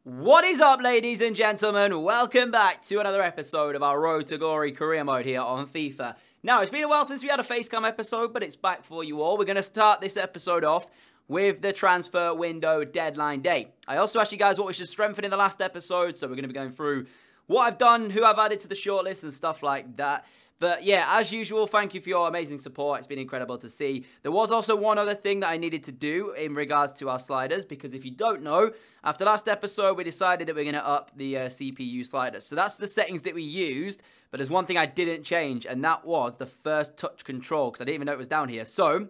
What is up, ladies and gentlemen? Welcome back to another episode of our Road to Glory career mode here on FIFA. Now, it's been a while since we had a facecam episode, but it's back for you all. We're going to start this episode off with the transfer window deadline day. I also asked you guys what we should strengthen in the last episode, so we're going to be going through what I've done, who I've added to the shortlist and stuff like that. But yeah, as usual, thank you for your amazing support. It's been incredible to see. There was also one other thing that I needed to do in regards to our sliders, because if you don't know, after last episode, we decided that we're going to up the CPU sliders. So that's the settings that we used, but there's one thing I didn't change, and that was the first touch control, because I didn't even know it was down here. So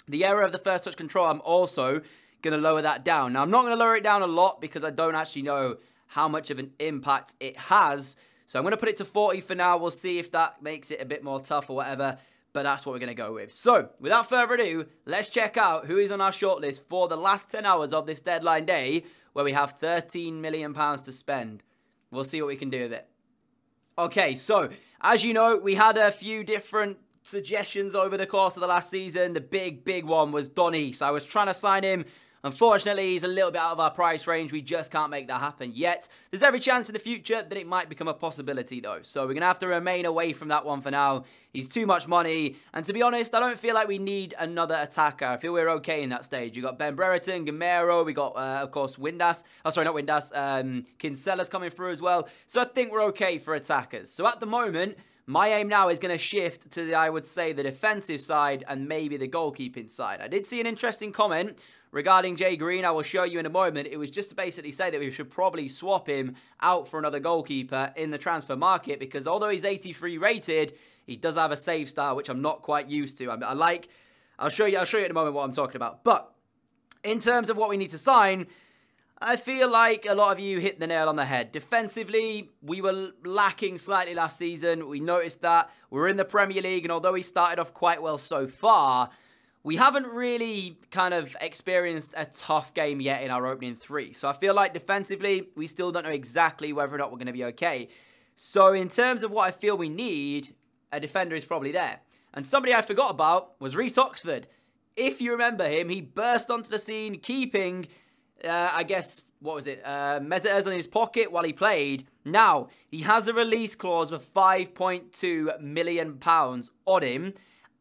the error of the first touch control, I'm also going to lower that down. Now, I'm not going to lower it down a lot because I don't actually know how much of an impact it has. So I'm going to put it to 40 for now. We'll see if that makes it a bit more tough or whatever. But that's what we're going to go with. So, without further ado, let's check out who is on our shortlist for the last 10 hours of this deadline day, where we have £13 million to spend. We'll see what we can do with it. Okay, so, as you know, we had a few different suggestions over the course of the last season. The big one was Donny. So I was trying to sign him. Unfortunately, he's a little bit out of our price range. We just can't make that happen yet. There's every chance in the future that it might become a possibility, though. So we're going to have to remain away from that one for now. He's too much money. And to be honest, I don't feel like we need another attacker. I feel we're okay in that stage. We've got Ben Brereton, Gamero. We got, of course, Windass. Oh, sorry, not Windass. Kinsella's coming through as well. So I think we're okay for attackers. So at the moment, my aim now is going to shift to, I would say, the defensive side and maybe the goalkeeping side. I did see an interesting comment regarding Jay Green. I will show you in a moment. It was just to basically say that we should probably swap him out for another goalkeeper in the transfer market, because although he's 83 rated, he does have a save style, which I'm not quite used to. I'll show you in a moment what I'm talking about. But in terms of what we need to sign, I feel like a lot of you hit the nail on the head. Defensively, we were lacking slightly last season. We noticed that. We're in the Premier League, and although we started off quite well so far, we haven't really kind of experienced a tough game yet in our opening three. So I feel like defensively, we still don't know exactly whether or not we're going to be okay. So in terms of what I feel we need, a defender is probably there. And somebody I forgot about was Reece Oxford. If you remember him, he burst onto the scene, keeping, I guess, what was it? Mesut Ozil in his pocket while he played. Now, he has a release clause of £5.2 million on him.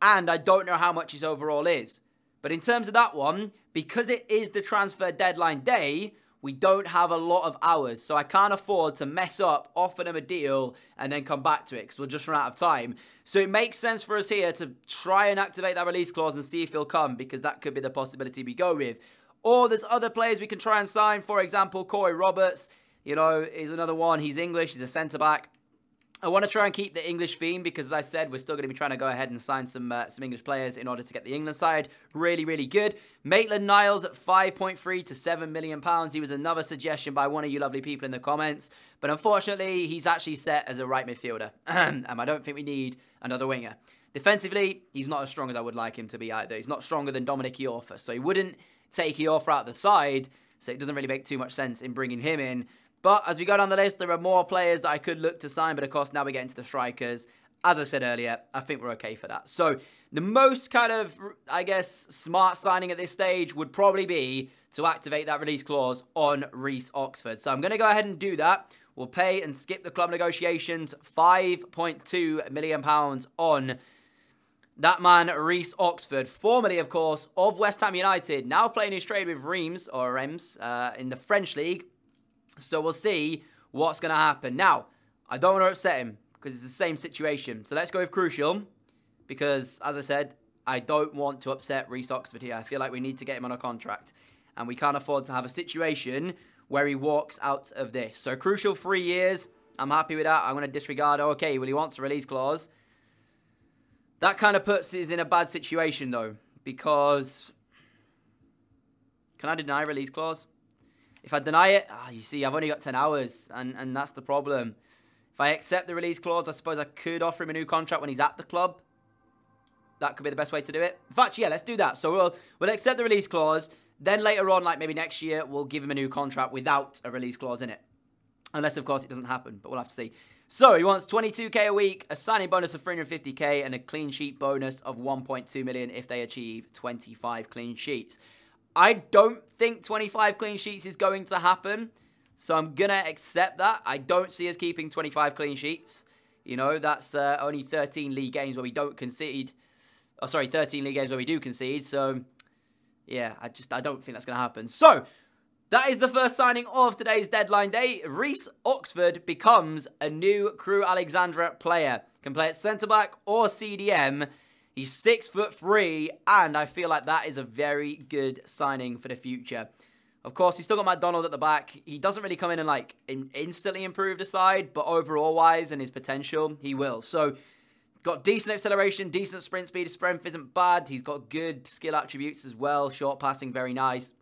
And I don't know how much his overall is. But in terms of that one, because it is the transfer deadline day, we don't have a lot of hours. So I can't afford to mess up, offer them a deal, and then come back to it, because we'll just run out of time. So it makes sense for us here to try and activate that release clause and see if he'll come, because that could be the possibility we go with. Or there's other players we can try and sign. For example, Corey Roberts, you know, is another one. He's English. He's a centre-back. I want to try and keep the English theme because, as I said, we're still going to be trying to go ahead and sign some English players in order to get the England side really, really good. Maitland-Niles at 5.3 to £7 million. He was another suggestion by one of you lovely people in the comments. But unfortunately, he's actually set as a right midfielder. And I don't think we need another winger. Defensively, he's not as strong as I would like him to be either. He's not stronger than Dominic Iorfa. So he wouldn't take Iorfa out the side. So it doesn't really make too much sense in bringing him in. But as we go down the list, there are more players that I could look to sign. But of course, now we get into the strikers. As I said earlier, I think we're okay for that. So the most kind of, I guess, smart signing at this stage would probably be to activate that release clause on Reece Oxford. So I'm going to go ahead and do that. We'll pay and skip the club negotiations. £5.2 million on that man, Reece Oxford, formerly, of course, of West Ham United, now playing his trade with Reims in the French league. So we'll see what's going to happen. Now, I don't want to upset him because it's the same situation. So let's go with Crucial because, as I said, I don't want to upset Reece Oxford here. I feel like we need to get him on a contract. And we can't afford to have a situation where he walks out of this. So Crucial 3 years. I'm happy with that. I'm going to disregard. Okay, well, he wants a release clause. That kind of puts us in a bad situation, though, because can I deny release clause? If I deny it, you see, I've only got 10 hours, and that's the problem. If I accept the release clause, I suppose I could offer him a new contract when he's at the club. That could be the best way to do it. In fact, yeah, let's do that. So we'll accept the release clause. Then later on, like maybe next year, we'll give him a new contract without a release clause in it. Unless, of course, it doesn't happen, but we'll have to see. So he wants 22k a week, a signing bonus of 350k, and a clean sheet bonus of 1.2 million if they achieve 25 clean sheets. I don't think 25 clean sheets is going to happen. So I'm going to accept that. I don't see us keeping 25 clean sheets. You know, that's only 13 league games where we don't concede. Oh, sorry, 13 league games where we do concede. So, yeah, I don't think that's going to happen. So, that is the first signing of today's deadline day. Reece Oxford becomes a new Crew Alexandra player. Can play at centre-back or CDM. He's 6'3", and I feel like that is a very good signing for the future. Of course, he's still got McDonald at the back. He doesn't really come in and like instantly improve the side, but overall-wise and his potential, he will. So, got decent acceleration, decent sprint speed. His strength isn't bad. He's got good skill attributes as well. Short passing, very nice.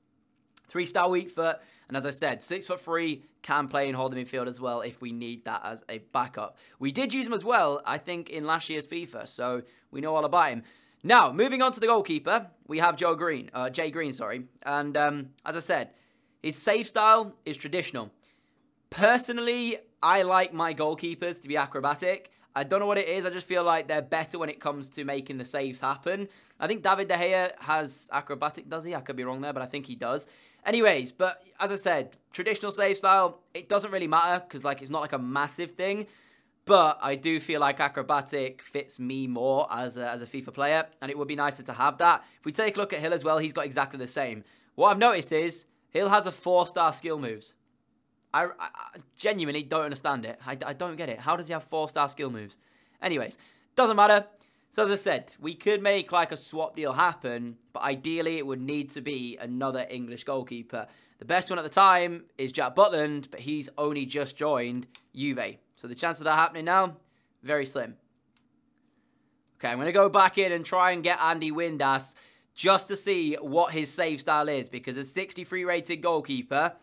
3-star weak foot, and as I said, 6'3", can play and hold the midfield as well if we need that as a backup. We did use him as well, I think, in last year's FIFA, so we know all about him. Now, moving on to the goalkeeper, we have Jay Green, and as I said, his save style is traditional. Personally, I like my goalkeepers to be acrobatic. I don't know what it is, I just feel like they're better when it comes to making the saves happen. I think David De Gea has acrobatic, does he? I could be wrong there, but I think he does. Anyways, but as I said, traditional save style, it doesn't really matter because like it's not like a massive thing. But I do feel like acrobatic fits me more as a FIFA player, and it would be nicer to have that. If we take a look at Hill as well, he's got exactly the same. What I've noticed is Hill has a 4-star skill moves. I genuinely don't understand it. I don't get it. How does he have 4-star skill moves? Anyways, doesn't matter. So as I said, we could make like a swap deal happen, but ideally it would need to be another English goalkeeper. The best one at the time is Jack Butland, but he's only just joined Juve. So the chance of that happening now, very slim. Okay, I'm going to go back in and try and get Andy Windass just to see what his save style is, because a 63 rated goalkeeper,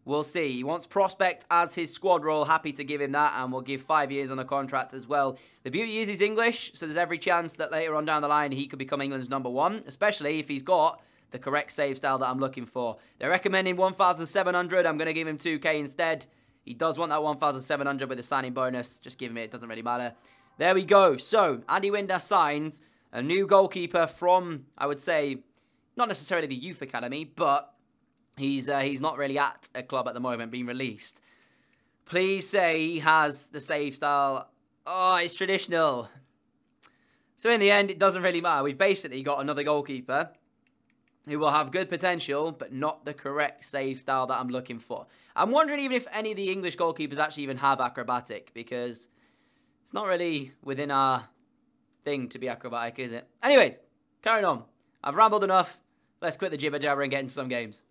we'll see. He wants Prospect as his squad role. Happy to give him that, and we'll give 5 years on the contract as well. The beauty is he's English, so there's every chance that later on down the line he could become England's #1, especially if he's got the correct save style that I'm looking for. They're recommending 1,700. I'm going to give him 2K instead. He does want that 1,700 with a signing bonus. Just give him it. It doesn't really matter. There we go. So, Andy Windass signs a new goalkeeper from, I would say, not necessarily the youth academy, but he's not really at a club at the moment, being released. Please say he has the save style. Oh, it's traditional. So in the end, it doesn't really matter. We've basically got another goalkeeper who will have good potential, but not the correct save style that I'm looking for. I'm wondering even if any of the English goalkeepers actually even have acrobatic, because it's not really within our thing to be acrobatic, is it? Anyways, carrying on. I've rambled enough. Let's quit the jibber jabber and get into some games.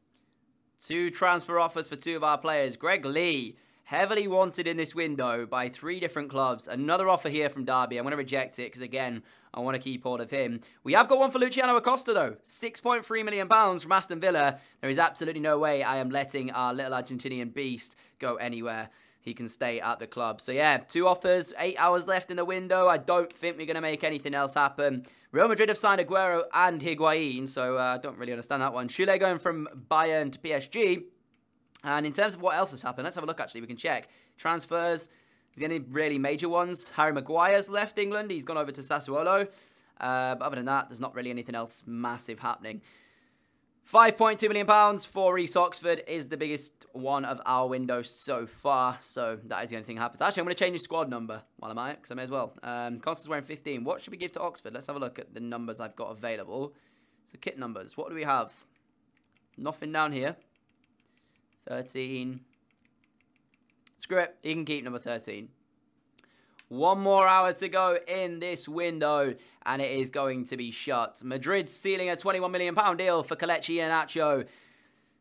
2 transfer offers for 2 of our players. Greg Lee, heavily wanted in this window by 3 different clubs. Another offer here from Derby. I'm going to reject it because, again, I want to keep hold of him. We have got one for Luciano Acosta, though. £6.3 million from Aston Villa. There is absolutely no way I am letting our little Argentinian beast go anywhere. He can stay at the club. So, yeah, 2 offers, 8 hours left in the window. I don't think we're going to make anything else happen. Real Madrid have signed Aguero and Higuain, so I don't really understand that one. Chile going from Bayern to PSG. And in terms of what else has happened, let's have a look, actually. We can check. Transfers. Is there any really major ones? Harry Maguire's left England. He's gone over to Sassuolo. But other than that, there's not really anything else massive happening. £5.2 million for Reece Oxford is the biggest one of our windows so far. So that is the only thing that happens. Actually, I'm going to change his squad number while I'm at it, because I may as well. Costa's wearing 15. What should we give to Oxford? Let's have a look at the numbers I've got available. So kit numbers. What do we have? Nothing down here. 13. Screw it. He can keep number 13. 1 more hour to go in this window, and it is going to be shut. Madrid sealing a £21 million deal for Kelechi Iheanacho.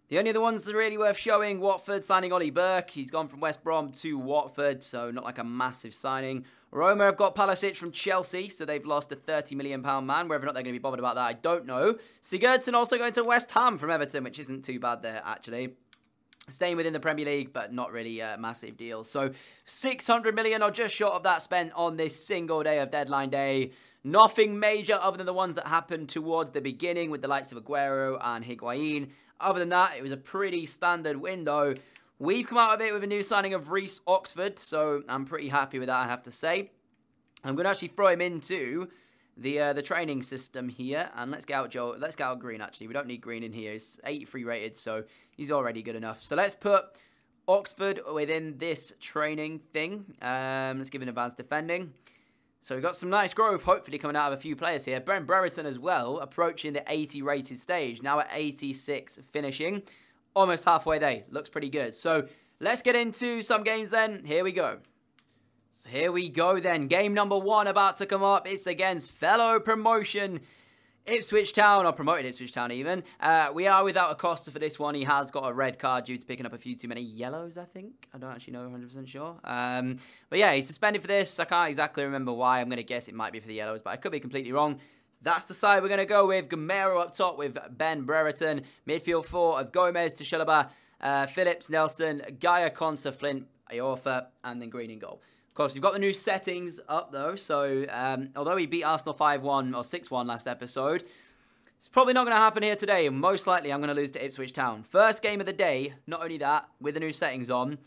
The only other ones that are really worth showing, Watford signing Ollie Burke. He's gone from West Brom to Watford, so not like a massive signing. Roma have got Pulisic from Chelsea, so they've lost a £30 million man. Whether or not they're going to be bothered about that, I don't know. Sigurdsson also going to West Ham from Everton, which isn't too bad there, actually. Staying within the Premier League, but not really a massive deal. So, 600 million or just short of that spent on this single day of deadline day. Nothing major other than the ones that happened towards the beginning with the likes of Aguero and Higuain. Other than that, it was a pretty standard window. We've come out of it with a new signing of Reece Oxford, so I'm pretty happy with that, I have to say. I'm going to actually throw him into the training system here, and let's get out Green. Actually, we don't need Green in here. He's 83 rated, so he's already good enough. So let's put Oxford within this training thing. Let's give an advanced defending. So we've got some nice growth, hopefully coming out of a few players here. Brent Brereton as well, approaching the 80 rated stage. Now at 86 finishing. Almost halfway there. Looks pretty good. So let's get into some games then. Here we go. So here we go then. Game number 1 about to come up. It's against fellow promotion Ipswich Town, or promoted Ipswich Town even. We are without a Costa for this one. He has got a red card due to picking up a few too many yellows, I think. I don't actually know 100% sure. But yeah, he's suspended for this. I can't exactly remember why. I'm going to guess it might be for the yellows, but I could be completely wrong. That's the side we're going to go with. Gamero up top with Ben Brereton. Midfield 4 of Gomez, Tushilaba, Phillips, Nelson, Gaia, Consa, Flint, Iorfa, and then Green in goal. Of course, we've got the new settings up, though. So, although we beat Arsenal 5-1 or 6-1 last episode, it's probably not going to happen here today. Most likely, I'm going to lose to Ipswich Town. First game of the day. Not only that, with the new settings on,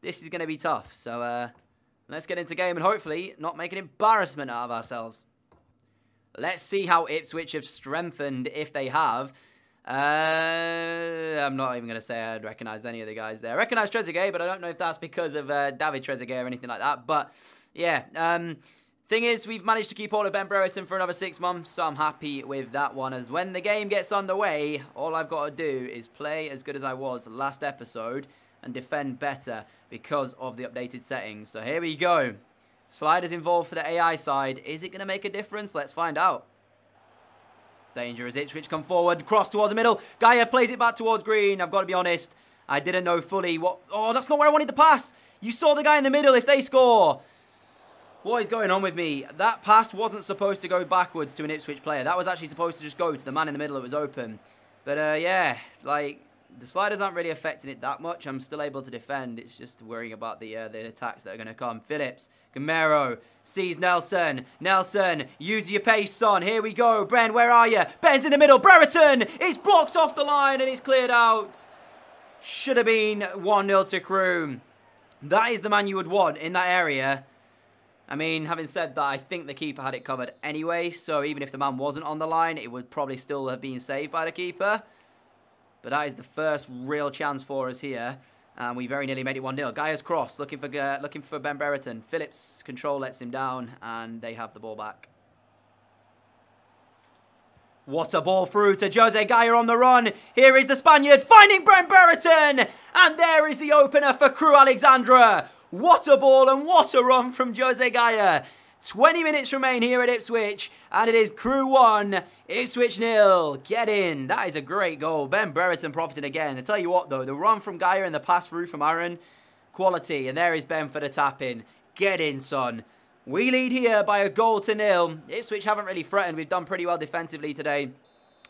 this is going to be tough. So, let's get into game and hopefully not make an embarrassment out of ourselves. Let's see how Ipswich have strengthened, if they have. I'm not even going to say I'd recognise any of the guys there. I recognise Trezeguet, but I don't know if that's because of David Trezeguet or anything like that. But, yeah. Thing is, we've managed to keep hold of Ben Brereton for another 6 months, so I'm happy with that one. As when the game gets underway, all I've got to do is play as good as I was last episode and defend better because of the updated settings. So here we go. Sliders involved for the AI side. Is it going to make a difference? Let's find out. Danger as Ipswich come forward. Cross towards the middle. Gaia plays it back towards Green. I've got to be honest. I didn't know fully what... Oh, that's not where I wanted the pass. You saw the guy in the middle if they score. What is going on with me? That pass wasn't supposed to go backwards to an Ipswich player. That was actually supposed to just go to the man in the middle that was open. But, yeah, like... The sliders aren't really affecting it that much. I'm still able to defend. It's just worrying about the attacks that are going to come. Phillips, Gamero, sees Nelson. Nelson, use your pace, son. Here we go. Ben, where are you? Ben's in the middle. Brereton! It's blocked off the line and it's cleared out. Should have been 1-0 to Crew. That is the man you would want in that area. I mean, having said that, I think the keeper had it covered anyway. So even if the man wasn't on the line, it would probably still have been saved by the keeper. But that is the first real chance for us here. And we very nearly made it 1-0. Gaia's cross, looking for Ben Brereton. Phillips' control lets him down, and they have the ball back. What a ball through to Jose Gaia on the run. Here is the Spaniard finding Ben Brereton. And there is the opener for Crew Alexandra. What a ball and what a run from Jose Gaia. 20 minutes remain here at Ipswich, and it is Crew 1, Ipswich 0. Get in. That is a great goal. Ben Brereton profiting again. I tell you what, though, the run from Gaia and the pass through from Aaron, quality. And there is Ben for the tap-in. Get in, son. We lead here by 1-0. Ipswich haven't really threatened. We've done pretty well defensively today.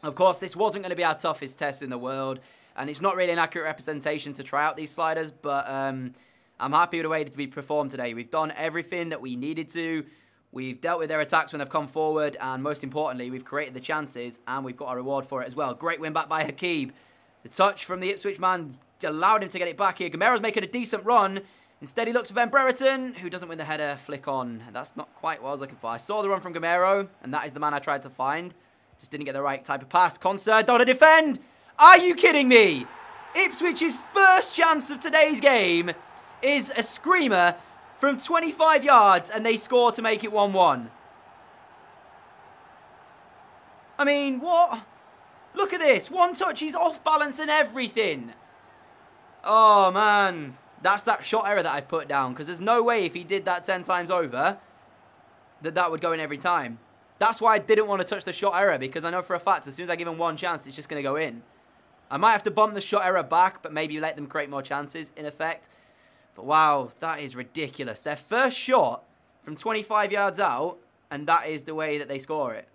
Of course, this wasn't going to be our toughest test in the world, and it's not really an accurate representation to try out these sliders, but I'm happy with the way we performed today. We've done everything that we needed to. We've dealt with their attacks when they've come forward, and most importantly, we've created the chances, and we've got a reward for it as well. Great win back by Hakib. The touch from the Ipswich man allowed him to get it back here. Gamero's making a decent run. Instead, he looks for Ben Brereton, who doesn't win the header. Flick on. That's not quite what I was looking for. I saw the run from Gamero, and that is the man I tried to find. Just didn't get the right type of pass. Concert, don't defend. Are you kidding me? Ipswich's first chance of today's game is a screamer from 25 yards, and they score to make it 1-1. I mean, what? Look at this. One touch, he's off balance and everything. Oh, man. That's that shot error that I've put down, because there's no way if he did that 10 times over that would go in every time. That's why I didn't want to touch the shot error, because I know for a fact as soon as I give him one chance, it's just going to go in. I might have to bump the shot error back, but maybe let them create more chances in effect. But wow, that is ridiculous. Their first shot from 25 yards out, and that is the way that they score it.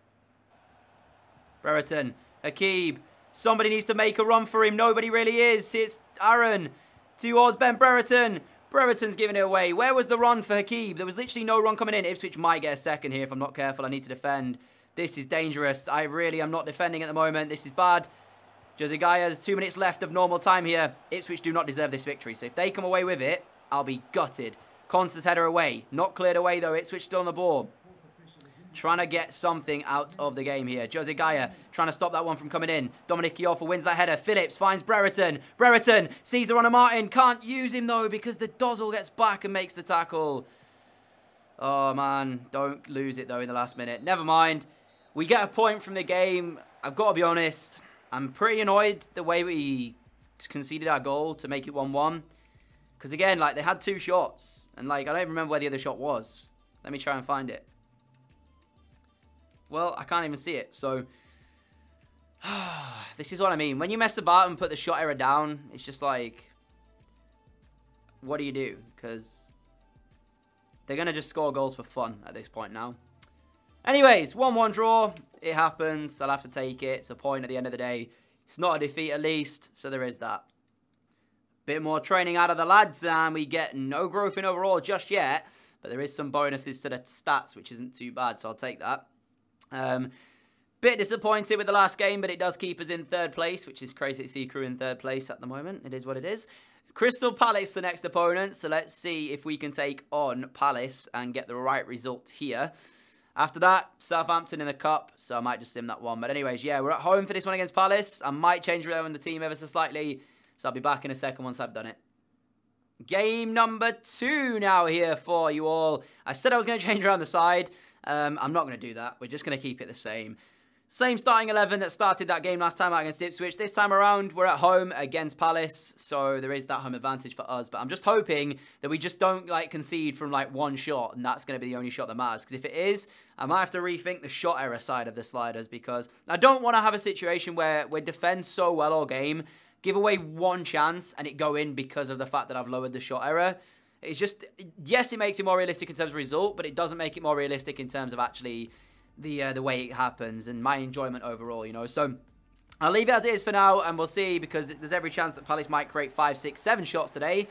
Brereton, Hakib, somebody needs to make a run for him. Nobody really is. It's Aaron towards Ben Brereton. Brereton's giving it away. Where was the run for Hakib? There was literally no run coming in. Ipswich might get a second here if I'm not careful. I need to defend. This is dangerous. I really am not defending at the moment. This is bad. Jose Gaia, there's 2 minutes left of normal time here. Ipswich do not deserve this victory. So if they come away with it, I'll be gutted. Constance header away. Not cleared away though. Ipswich still on the ball. trying to get something out of the game here. Jose Gaya trying to stop that one from coming in. Dominic Iorfa wins that header. Phillips finds Brereton. Brereton sees the run of Martin. Can't use him, though, because the Dozzle gets back and makes the tackle. Oh, man. Don't lose it, though, in the last minute. Never mind. We get a point from the game. I've got to be honest. I'm pretty annoyed the way we conceded our goal to make it 1-1. Because, again, like, they had 2 shots. And, like, I don't even remember where the other shot was. Let me try and find it. Well, I can't even see it. So, this is what I mean. When you mess about and put the shot error down, it's just like, what do you do? Because they're going to just score goals for fun at this point now. Anyways, 1-1 draw. It happens. I'll have to take it. It's a point at the end of the day. It's not a defeat at least, so there is that. Bit more training out of the lads, and we get no growth in overall just yet. But there is some bonuses to the stats, which isn't too bad, so I'll take that. Bit disappointed with the last game, but it does keep us in 3rd place, which is crazy to see Crew in 3rd place at the moment. It is what it is. Crystal Palace, the next opponent, so let's see if we can take on Palace and get the right result here. After that, Southampton in the Cup, so I might just sim that one. But anyways, yeah, we're at home for this one against Palace. I might change around the team ever so slightly, so I'll be back in a second once I've done it. Game number 2 now here for you all. I said I was going to change around the side. I'm not going to do that. We're just going to keep it the same. Same starting 11 that started that game last time out against Ipswich. This time around, we're at home against Palace, so there is that home advantage for us. But I'm just hoping that we just don't like concede from like 1 shot, and that's going to be the only shot that matters. Because if it is, I might have to rethink the shot error side of the sliders, because I don't want to have a situation where we defend so well all game, give away 1 chance, and it go in because of the fact that I've lowered the shot error. It's just, yes, it makes it more realistic in terms of result, but it doesn't make it more realistic in terms of actually the way it happens and my enjoyment overall, you know. So I'll leave it as it is for now, and we'll see, because there's every chance that Palace might create 5, 6, 7 shots today.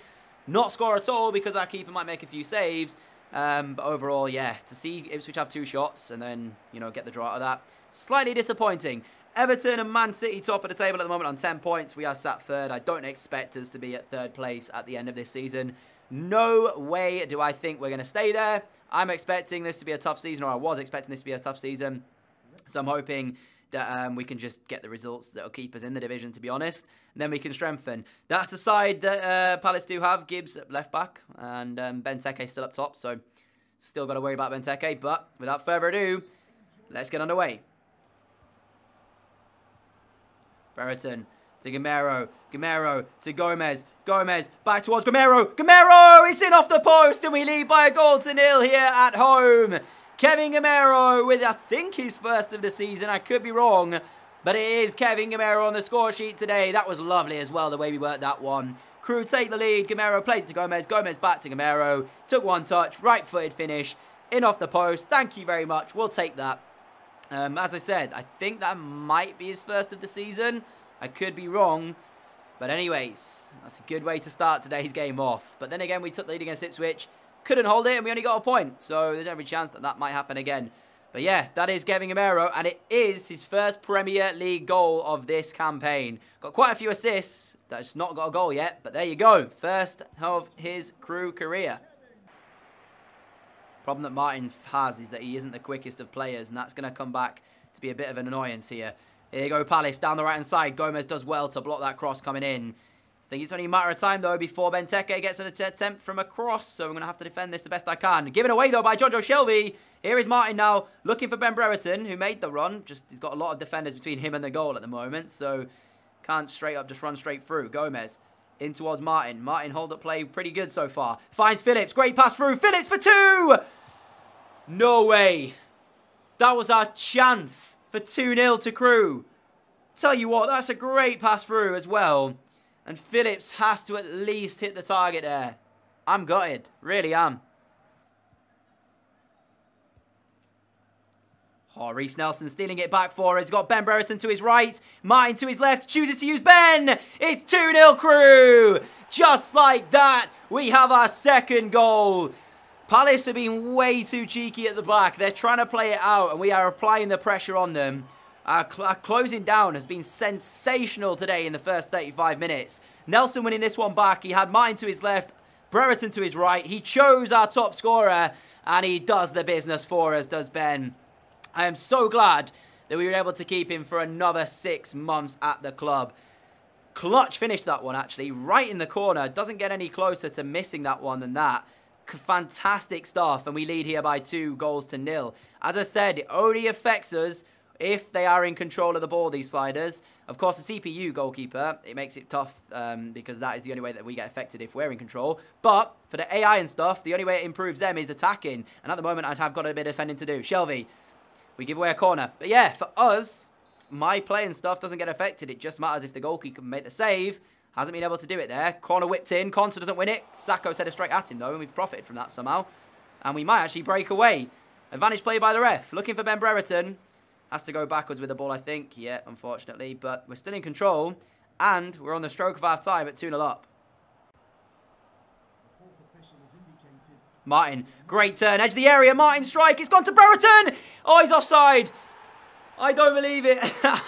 Not score at all, because our keeper might make a few saves. But overall, yeah, to see Ipswich have 2 shots and then, you know, get the draw out of that, slightly disappointing. Everton and Man City top of the table at the moment on 10 points. We are sat 3rd. I don't expect us to be at 3rd place at the end of this season. No way do I think we're going to stay there. I'm expecting this to be a tough season, or I was expecting this to be a tough season. So I'm hoping that we can just get the results that will keep us in the division, to be honest. And then we can strengthen. That's the side that Palace do have. Gibbs at left back, and Benteke still up top. So still got to worry about Benteke. But without further ado, let's get underway. Brereton to Gamero. Gamero to Gomez. Gomez back towards Gamero. Gamero! It's in off the post, and we lead by a 1-0 here at home. Kevin Gamero with, I think, his first of the season. I could be wrong, but it is Kevin Gamero on the score sheet today. That was lovely as well, the way we worked that one. Crew take the lead. Gamero plays it to Gomez. Gomez back to Gamero. Took 1 touch. Right-footed finish. In off the post. Thank you very much. We'll take that. As I said, I think that might be his first of the season. I could be wrong. But anyways, that's a good way to start today's game off. But then again, we took the lead against Ipswich. Couldn't hold it, and we only got a point. So there's every chance that that might happen again. But yeah, that is Kevin Gamero, and it is his first Premier League goal of this campaign. Got quite a few assists. That's not got a goal yet, but there you go. First of his Crew career. Problem that Martin has is that he isn't the quickest of players, and that's going to come back to be a bit of an annoyance here. Here you go, Palace, down the right-hand side. Gomez does well to block that cross coming in. I think it's only a matter of time, though, before Benteke gets an attempt from across, so I'm going to have to defend this the best I can. Given away, though, by Jojo Shelby. Here is Martin now, looking for Ben Brereton, who made the run. He's got a lot of defenders between him and the goal at the moment, so can't straight up just run straight through. Gomez in towards Martin. Martin, hold-up play, pretty good so far. Finds Phillips, great pass through. Phillips for 2! No way. That was our chance for 2-0 to Crew. Tell you what, that's a great pass through as well. And Phillips has to at least hit the target there. I'm gutted. Really am. Oh, Reece Nelson stealing it back for us. He's got Ben Brereton to his right. Martin to his left. Chooses to use Ben. It's 2-0 Crew. Just like that, we have our second goal. Palace have been way too cheeky at the back. They're trying to play it out, and we are applying the pressure on them. Our closing down has been sensational today in the first 35 minutes. Nelson winning this one back. He had Martin to his left, Brereton to his right. He chose our top scorer, and he does the business for us, does Ben. I am so glad that we were able to keep him for another 6 months at the club. Clutch finish that one, actually, right in the corner. Doesn't get any closer to missing that one than that. Fantastic stuff, and we lead here by 2-0. As I said, it only affects us if they are in control of the ball, these sliders. Of course, the CPU goalkeeper, it makes it tough because that is the only way that we get affected if we're in control. But for the AI and stuff, the only way it improves them is attacking. And at the moment, I've got a bit of defending to do. Shelby, we give away a corner. But yeah, for us, my play and stuff doesn't get affected. It just matters if the goalkeeper can make the save. Hasn't been able to do it there. Corner whipped in. Conser doesn't win it. Sacco set it straight at him, though, and we've profited from that somehow. And we might actually break away. Advantage play by the ref. Looking for Ben Brereton. Has to go backwards with the ball, I think. Yeah, unfortunately. But we're still in control. And we're on the stroke of half-time at 2-0 up. Martin, great turn. Edge of the area. Martin strike. It's gone to Brereton. Oh, he's offside. I don't believe it.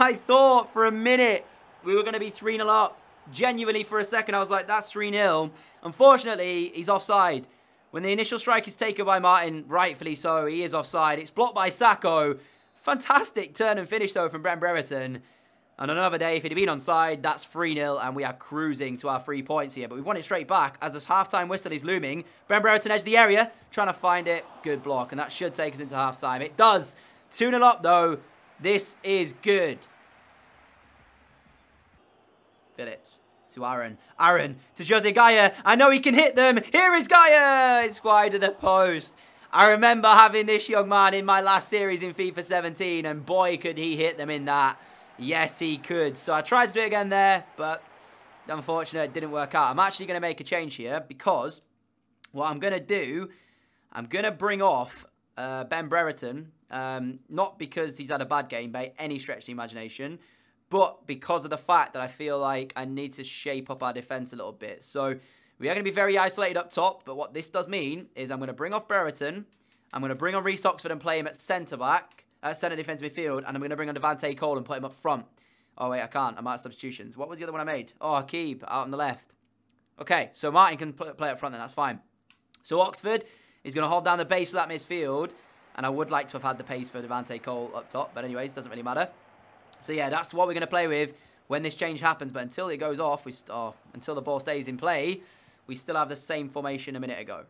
I thought for a minute we were going to be 3-0 up. Genuinely, for a second, I was like, that's 3-0. Unfortunately, he's offside. When the initial strike is taken by Martin, rightfully so, he is offside. It's blocked by Sacco. Fantastic turn and finish, though, from Ben Brereton. And another day, if he'd been onside, that's 3-0, and we are cruising to our 3 points here. But we've won it straight back as this half-time whistle is looming. Ben Brereton edge the area, trying to find it. Good block, and that should take us into half-time. It does. 2-0 up, though. This is good. Phillips to Aaron. Aaron to Jose Gaia. I know he can hit them. Here is Gaia. It's wide of the post. I remember having this young man in my last series in FIFA 17, and boy, could he hit them in that. Yes, he could. So I tried to do it again there, but unfortunately, it didn't work out. I'm actually going to make a change here because what I'm going to do, I'm going to bring off Ben Brereton. Not because he's had a bad game by any stretch of the imagination, but because of the fact that I feel like I need to shape up our defense a little bit. So we are going to be very isolated up top, but what this does mean is I'm going to bring off Brereton, I'm going to bring on Reece Oxford and play him at centre-back, centre defensive midfield, and I'm going to bring on Devante Cole and put him up front. Oh, wait, I can't. I'm out of substitutions. What was the other one I made? Oh, Akib, out on the left. Okay, so Martin can play up front then, that's fine. So Oxford is going to hold down the base of that midfield, and I would like to have had the pace for Devante Cole up top, but anyways, doesn't really matter. So yeah, that's what we're going to play with when this change happens, but until it goes off, until the ball stays in play, we still have the same formation a minute ago.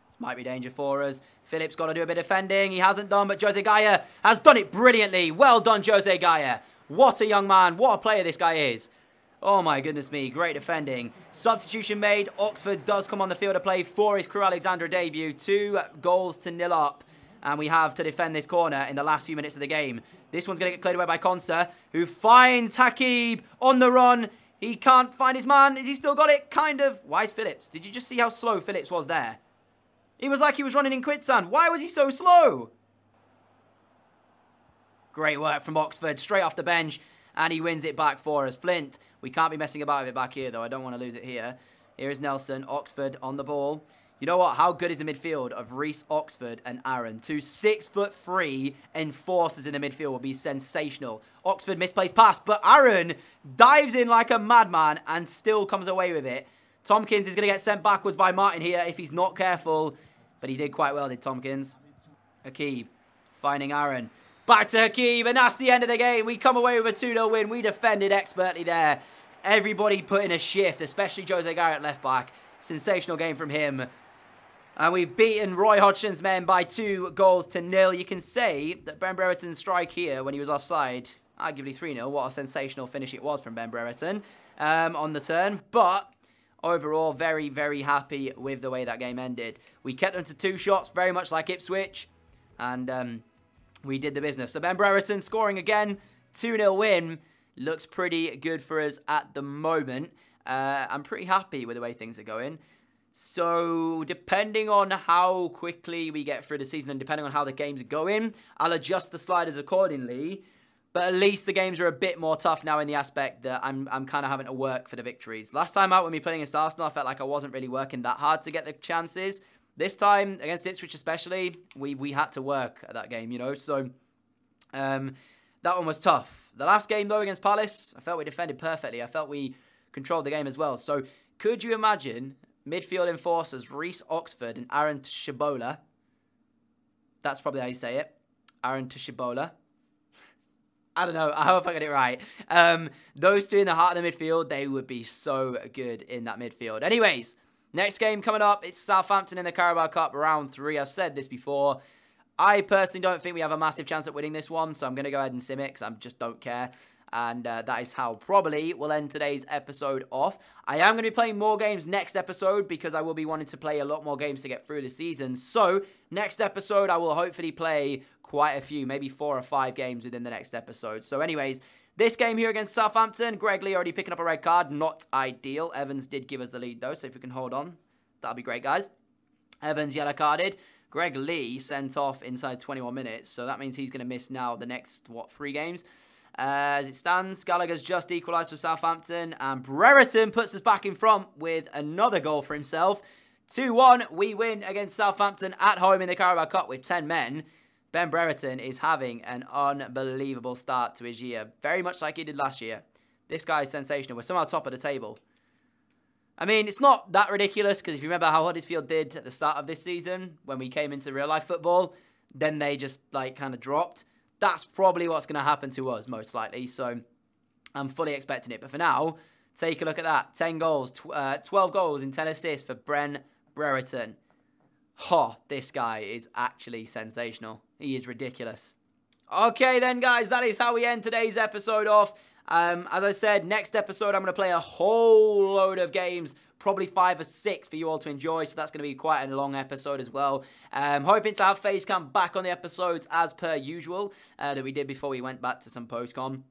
This might be danger for us. Phillips got to do a bit of defending. He hasn't done, but Jose Gaia has done it brilliantly. Well done, Jose Gaia. What a young man. What a player this guy is. Oh my goodness me, great defending. Substitution made. Oxford does come on the field of play for his Crew Alexandra debut. 2-0 up. And we have to defend this corner in the last few minutes of the game. This one's going to get cleared away by Conser, who finds Hakib on the run. He can't find his man. Has he still got it? Kind of. Why is Phillips? Did you just see how slow Phillips was there? He was like he was running in quicksand. Why was he so slow? Great work from Oxford, straight off the bench. And he wins it back for us. Flint, we can't be messing about with it back here, though. I don't want to lose it here. Here is Nelson. Oxford on the ball. You know what? How good is the midfield of Reece Oxford and Aaron? 2 6'3" enforcers in the midfield will be sensational. Oxford misplaced pass, but Aaron dives in like a madman and still comes away with it. Tompkins is going to get sent backwards by Martin here if he's not careful. But he did quite well, did Tompkins. Hakib finding Aaron. Back to Hakib, and that's the end of the game. We come away with a 2-0 win. We defended expertly there. Everybody put in a shift, especially Jose Garrett left back. Sensational game from him. And we've beaten Roy Hodgson's men by 2-0. You can say that Ben Brereton's strike here when he was offside, arguably 3-0. What a sensational finish it was from Ben Brereton on the turn. But overall, very, very happy with the way that game ended. We kept them to 2 shots, very much like Ipswich. And we did the business. So Ben Brereton scoring again. 2-0 win. Looks pretty good for us at the moment. I'm pretty happy with the way things are going. So, depending on how quickly we get through the season and depending on how the games are going, I'll adjust the sliders accordingly. But at least the games are a bit more tough now in the aspect that I'm kind of having to work for the victories. Last time out when we played against Arsenal, I felt like I wasn't really working that hard to get the chances. This time, against Ipswich especially, we had to work at that game, you know. So, that one was tough. The last game, though, against Palace, I felt we defended perfectly. I felt we controlled the game as well. So, could you imagine midfield enforcers Reece Oxford and Aaron Shabola? That's probably how you say it. Aaron Tushibola. I don't know. I hope I got it right. Those two in the heart of the midfield, they would be so good in that midfield. Anyways, next game coming up, it's Southampton in the Carabao Cup round 3. I've said this before. I personally don't think we have a massive chance at winning this one, so I'm going to go ahead and sim it because I just don't care. And that is how probably we'll end today's episode off. I am going to be playing more games next episode because I will be wanting to play a lot more games to get through the season. So, next episode, I will hopefully play quite a few, maybe 4 or 5 games within the next episode. So, anyways, this game here against Southampton, Greg Lee already picking up a red card. Not ideal. Evans did give us the lead, though, so if we can hold on, that'll be great, guys. Evans yellow carded. Greg Lee sent off inside 21 minutes, so that means he's going to miss now the next, 3 games? As it stands, Gallagher's just equalised for Southampton, and Brereton puts us back in front with another goal for himself. 2-1, we win against Southampton at home in the Carabao Cup with 10 men. Ben Brereton is having an unbelievable start to his year, very much like he did last year. This guy is sensational. We're somehow top of the table. I mean, it's not that ridiculous, because if you remember how Huddersfield did at the start of this season, when we came into real-life football, then they just, kind of dropped. That's probably what's going to happen to us, most likely. So, I'm fully expecting it. But for now, take a look at that. 10 goals, 12 goals and 10 assists for Ben Brereton. Oh, this guy is actually sensational. He is ridiculous. Okay then, guys, that is how we end today's episode off. As I said, next episode I'm going to play a whole load of games, probably 5 or 6 for you all to enjoy, so that's going to be quite a long episode as well. Hoping to have Facecam back on the episodes as per usual, that we did before we went back to some postcom.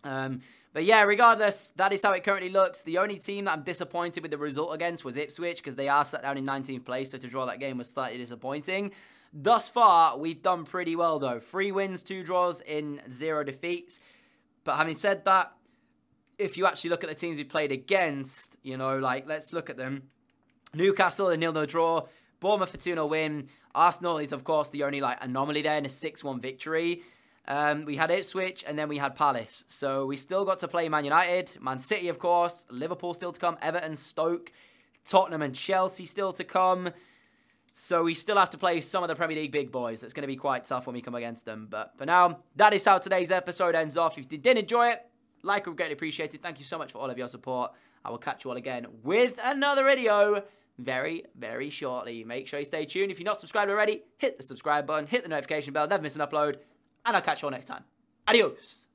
But yeah, regardless, that is how it currently looks. The only team that I'm disappointed with the result against was Ipswich, because they are sat down in 19th place, so to draw that game was slightly disappointing. Thus far, we've done pretty well though. 3 wins, 2 draws in 0 defeats. But having said that, if you actually look at the teams we played against, let's look at them. Newcastle, a 0-0 draw. Bournemouth, a 2-0 win. Arsenal is, of course, the only, anomaly there in a 6-1 victory. We had Ipswich, and then we had Palace. So we still got to play Man United, Man City, of course, Liverpool still to come, Everton, Stoke, Tottenham and Chelsea still to come. So we still have to play some of the Premier League big boys. That's going to be quite tough when we come against them. But for now, that is how today's episode ends off. If you did enjoy it, like would be greatly appreciated. Thank you so much for all of your support. I will catch you all again with another video very, very shortly. Make sure you stay tuned. If you're not subscribed already, hit the subscribe button, hit the notification bell, never miss an upload, and I'll catch you all next time. Adios.